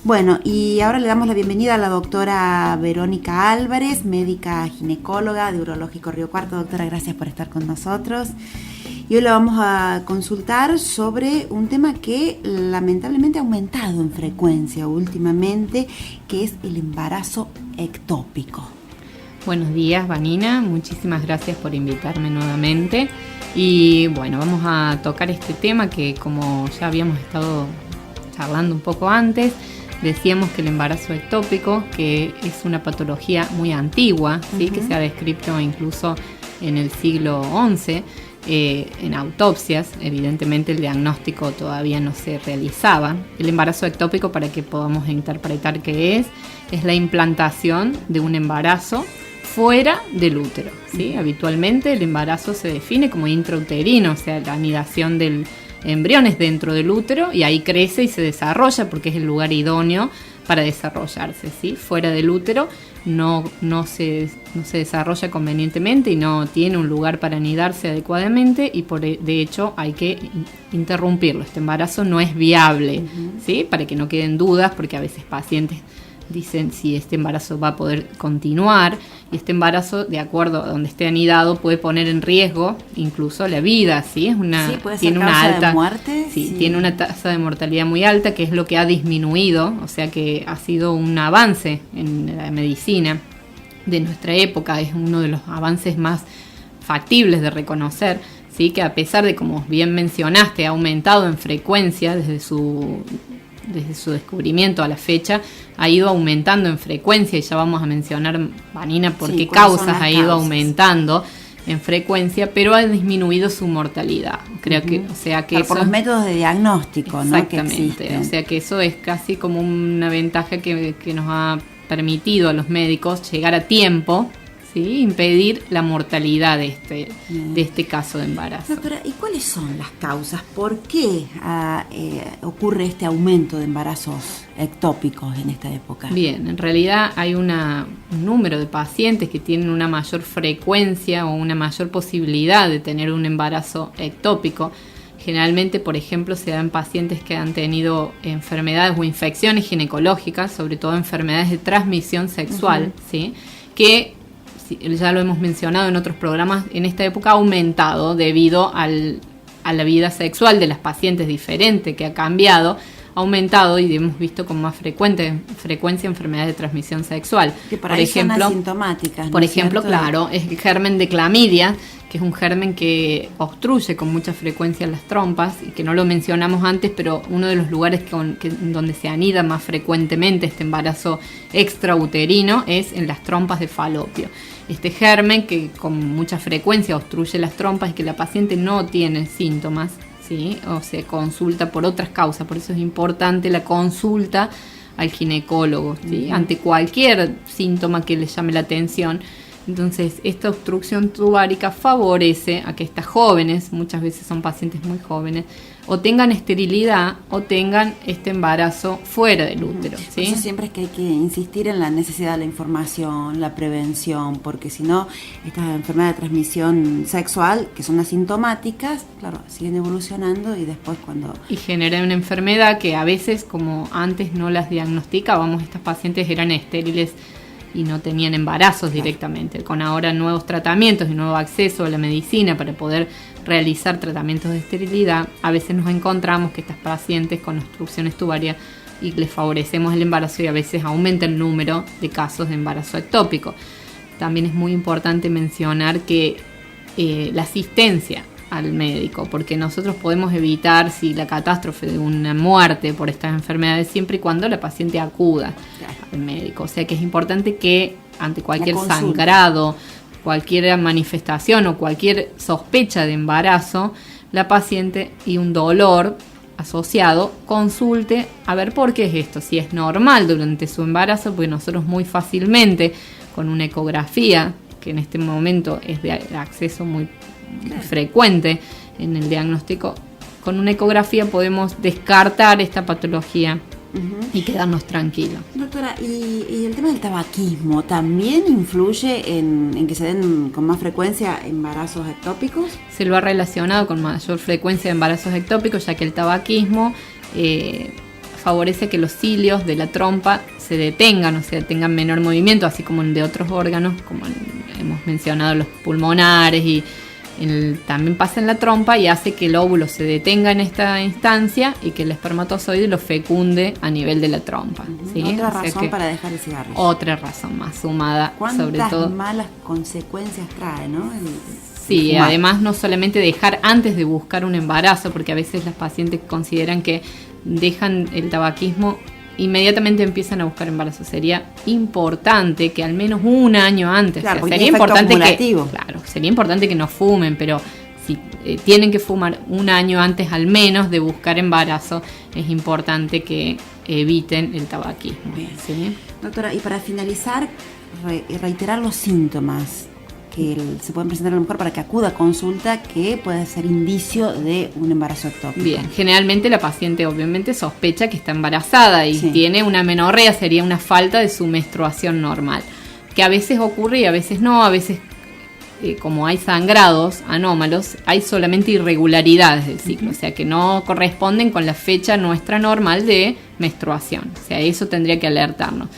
Bueno, y ahora le damos la bienvenida a la doctora Verónica Álvarez, médica ginecóloga de Urológico Río Cuarto. Doctora, gracias por estar con nosotros. Y hoy le vamos a consultar sobre un tema que lamentablemente ha aumentado en frecuencia últimamente, que es el embarazo ectópico. Buenos días, Vanina. Muchísimas gracias por invitarme nuevamente. Y bueno, vamos a tocar este tema que, como ya habíamos estado charlando un poco antes, decíamos que el embarazo ectópico, que es una patología muy antigua, ¿sí? Que se ha descrito incluso en el siglo XI, en autopsias. Evidentemente el diagnóstico todavía no se realizaba. El embarazo ectópico, para que podamos interpretar qué es la implantación de un embarazo fuera del útero, ¿sí? Habitualmente el embarazo se define como intrauterino, o sea, la anidación del embrión es dentro del útero y ahí crece y se desarrolla porque es el lugar idóneo para desarrollarse, ¿sí? Fuera del útero no se desarrolla convenientemente y no tiene un lugar para anidarse adecuadamente y de hecho hay que interrumpirlo. Este embarazo no es viable, ¿sí? Para que no queden dudas, porque a veces pacientes dicen si este embarazo va a poder continuar, y este embarazo, de acuerdo a donde esté anidado, puede poner en riesgo incluso la vida, ¿sí? Puede ser tiene causa una alta de muerte. Sí, tiene una tasa de mortalidad muy alta, que es lo que ha disminuido, o sea que ha sido un avance en la medicina de nuestra época, es uno de los avances más factibles de reconocer, ¿sí? Que a pesar de, como bien mencionaste, ha aumentado en frecuencia desde su descubrimiento a la fecha, ha ido aumentando en frecuencia, y ya vamos a mencionar, Vanina, por qué causas ha ido aumentando en frecuencia, pero ha disminuido su mortalidad. Creo que, o sea que por los métodos de diagnóstico, exactamente, ¿no? O sea que eso es casi como una ventaja que nos ha permitido a los médicos llegar a tiempo, ¿sí? Impedir la mortalidad de este caso de embarazo. Doctora, ¿y cuáles son las causas? ¿Por qué ocurre este aumento de embarazos ectópicos en esta época? Bien, en realidad hay un número de pacientes que tienen una mayor frecuencia o una mayor posibilidad de tener un embarazo ectópico. Generalmente, por ejemplo, se dan pacientes que han tenido enfermedades o infecciones ginecológicas, sobre todo enfermedades de transmisión sexual, ¿sí? Que ya lo hemos mencionado en otros programas, en esta época ha aumentado debido a la vida sexual de las pacientes diferente, que ha cambiado, ha aumentado y hemos visto con más frecuencia enfermedades de transmisión sexual. Que por ejemplo, son asintomáticas, ¿no? Por ejemplo, claro, es el germen de clamidia, que es un germen que obstruye con mucha frecuencia las trompas, y que no lo mencionamos antes, pero uno de los lugares donde se anida más frecuentemente este embarazo extrauterino es en las trompas de falopio. Este germen, que con mucha frecuencia obstruye las trompas y que la paciente no tiene síntomas, ¿sí? O se consulta por otras causas, por eso es importante la consulta al ginecólogo, ¿sí? Ante cualquier síntoma que le llame la atención. Entonces, esta obstrucción tubárica favorece a que estas jóvenes, muchas veces son pacientes muy jóvenes, o tengan esterilidad o tengan este embarazo fuera del útero, ¿sí? Por eso siempre es que hay que insistir en la necesidad de la información, la prevención, porque si no, estas enfermedades de transmisión sexual, que son asintomáticas, claro, siguen evolucionando y después y generan una enfermedad que a veces, como antes no las diagnosticábamos, estas pacientes eran estériles y no tenían embarazos directamente. Con ahora nuevos tratamientos y nuevo acceso a la medicina para poder realizar tratamientos de esterilidad, a veces nos encontramos que estas pacientes con obstrucciones tubarias y les favorecemos el embarazo, y a veces aumenta el número de casos de embarazo ectópico. También es muy importante mencionar que la asistencia al médico, porque nosotros podemos evitar la catástrofe de una muerte por estas enfermedades siempre y cuando la paciente acuda al médico. O sea que es importante que ante cualquier sangrado, cualquier manifestación o cualquier sospecha de embarazo, la paciente y un dolor asociado consulte a ver por qué es esto, si es normal durante su embarazo, porque nosotros muy fácilmente con una ecografía, que en este momento es de acceso muy frecuente en el diagnóstico, con una ecografía podemos descartar esta patología y quedarnos tranquilos. Doctora, ¿y el tema del tabaquismo también influye en que se den con más frecuencia embarazos ectópicos? Se lo ha relacionado con mayor frecuencia de embarazos ectópicos, ya que el tabaquismo favorece que los cilios de la trompa se detengan, o sea, tengan menor movimiento, así como el de otros órganos, como hemos mencionado los pulmonares, y también pasa en la trompa y hace que el óvulo se detenga en esta instancia y que el espermatozoide lo fecunde a nivel de la trompa. ¿Sí? Otra razón para dejar el cigarrillo. Otra razón más sumada, sobre todo. ¿Cuántas malas consecuencias trae, no? Sí, además no solamente dejar antes de buscar un embarazo, porque a veces las pacientes consideran que dejan el tabaquismo, inmediatamente empiezan a buscar embarazo. Sería importante que al menos un año antes, claro, sería importante que no fumen, pero si tienen que fumar un año antes al menos de buscar embarazo, es importante que eviten el tabaquismo. ¿Sí? Doctora, y para finalizar, reiterar los síntomas que se pueden presentar a la mujer para que acuda a consulta, que puede ser indicio de un embarazo ectópico. Bien, generalmente la paciente obviamente sospecha que está embarazada y tiene una amenorrea, sería una falta de su menstruación normal, que a veces ocurre y a veces no, a veces como hay sangrados anómalos, hay solamente irregularidades del ciclo, o sea que no corresponden con la fecha nuestra normal de menstruación, o sea, eso tendría que alertarnos.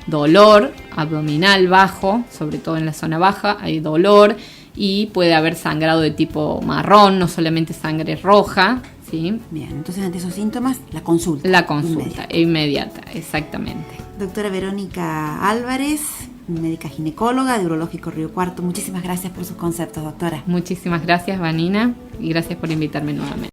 Dolor abdominal bajo, sobre todo en la zona baja, hay dolor y puede haber sangrado de tipo marrón, no solamente sangre roja, ¿sí? Bien, entonces ante esos síntomas, la consulta. La consulta inmediata, exactamente. Doctora Verónica Álvarez, médica ginecóloga de Urológico Río Cuarto, muchísimas gracias por sus conceptos, doctora. Muchísimas gracias, Vanina, y gracias por invitarme nuevamente.